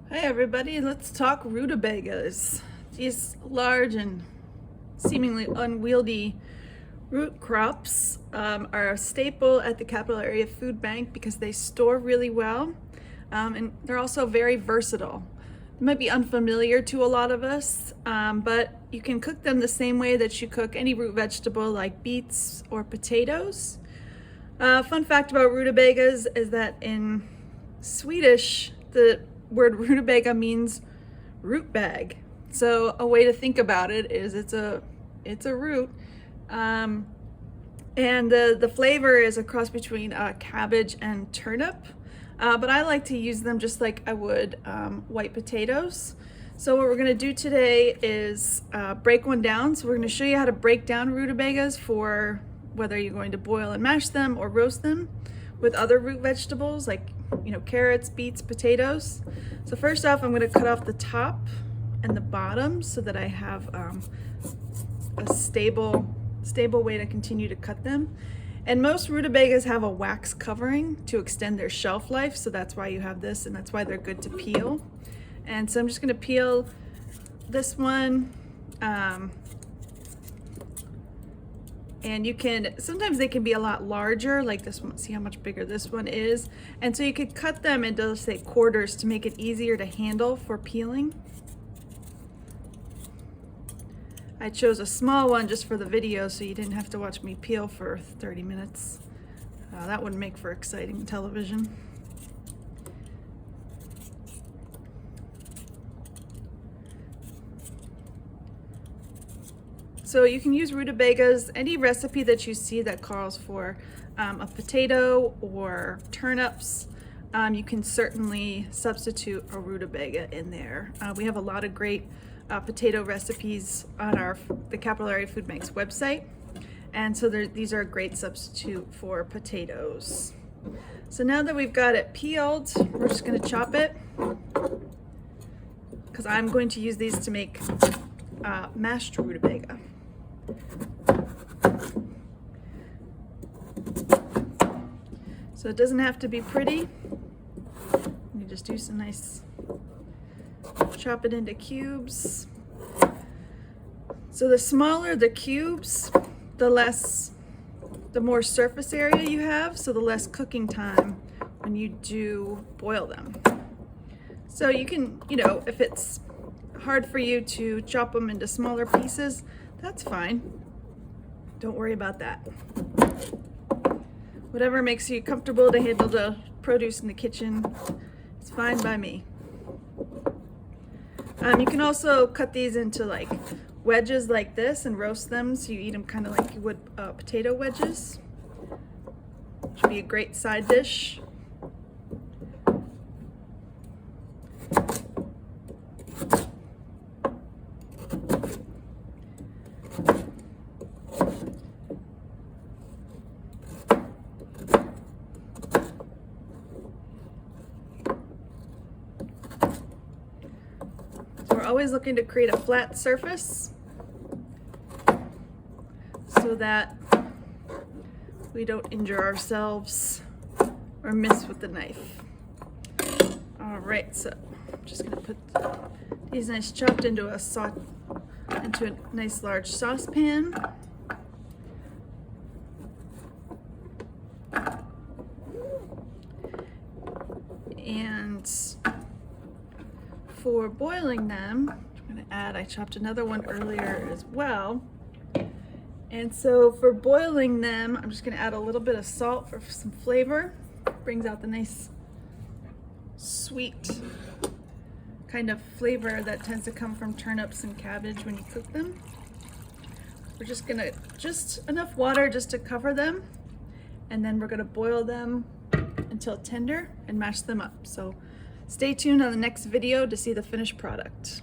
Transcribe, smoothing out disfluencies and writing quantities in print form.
Hey everybody, let's talk rutabagas. These large and seemingly unwieldy root crops are a staple at the Capital Area Food Bank because they store really well, and they're also very versatile. They might be unfamiliar to a lot of us, but you can cook them the same way that you cook any root vegetable like beets or potatoes. Fun fact about rutabagas is that in Swedish, the word rutabaga means root bag. So a way to think about it is it's a root, and the flavor is a cross between cabbage and turnip. But I like to use them just like I would white potatoes. So what we're going to do today is break one down. So we're going to show you how to break down rutabagas for whether you're going to boil and mash them or roast them with other root vegetables like carrots, beets, potatoes. So first off, I'm going to cut off the top and the bottom so that I have a stable way to continue to cut them. And most rutabagas have a wax covering to extend their shelf life, so that's why you have this, and that's why they're good to peel. And so I'm just going to peel this one. And you can, sometimes they can be a lot larger, like this one. See how much bigger this one is. And so you could cut them into, let's say, quarters to make it easier to handle for peeling. I chose a small one just for the video so you didn't have to watch me peel for 30 minutes. That wouldn't make for exciting television. So you can use rutabagas, any recipe that you see that calls for a potato or turnips. You can certainly substitute a rutabaga in there. We have a lot of great potato recipes on the Capital Area Food Bank's website. And so these are a great substitute for potatoes. So now that we've got it peeled, we're just gonna chop it because I'm going to use these to make mashed rutabaga. So it doesn't have to be pretty. You just do some nice, chop it into cubes. So the smaller the cubes, the more surface area you have, so the less cooking time when you do boil them. So you can, if it's hard for you to chop them into smaller pieces, that's fine. Don't worry about that. Whatever makes you comfortable to handle the produce in the kitchen, it's fine by me. You can also cut these into like wedges like this and roast them so you eat them kind of like you would potato wedges. Should be a great side dish. We're always looking to create a flat surface so that we don't injure ourselves or miss with the knife. All right, so I'm just gonna put these nice chopped into a nice large saucepan. And for boiling them, I'm going to add, I chopped another one earlier as well. And so for boiling them, I'm just going to add a little bit of salt for some flavor. Brings out the nice sweet kind of flavor that tends to come from turnips and cabbage when you cook them. We're just going to, just enough water just to cover them. And then we're going to boil them until tender and mash them up. So stay tuned on the next video to see the finished product.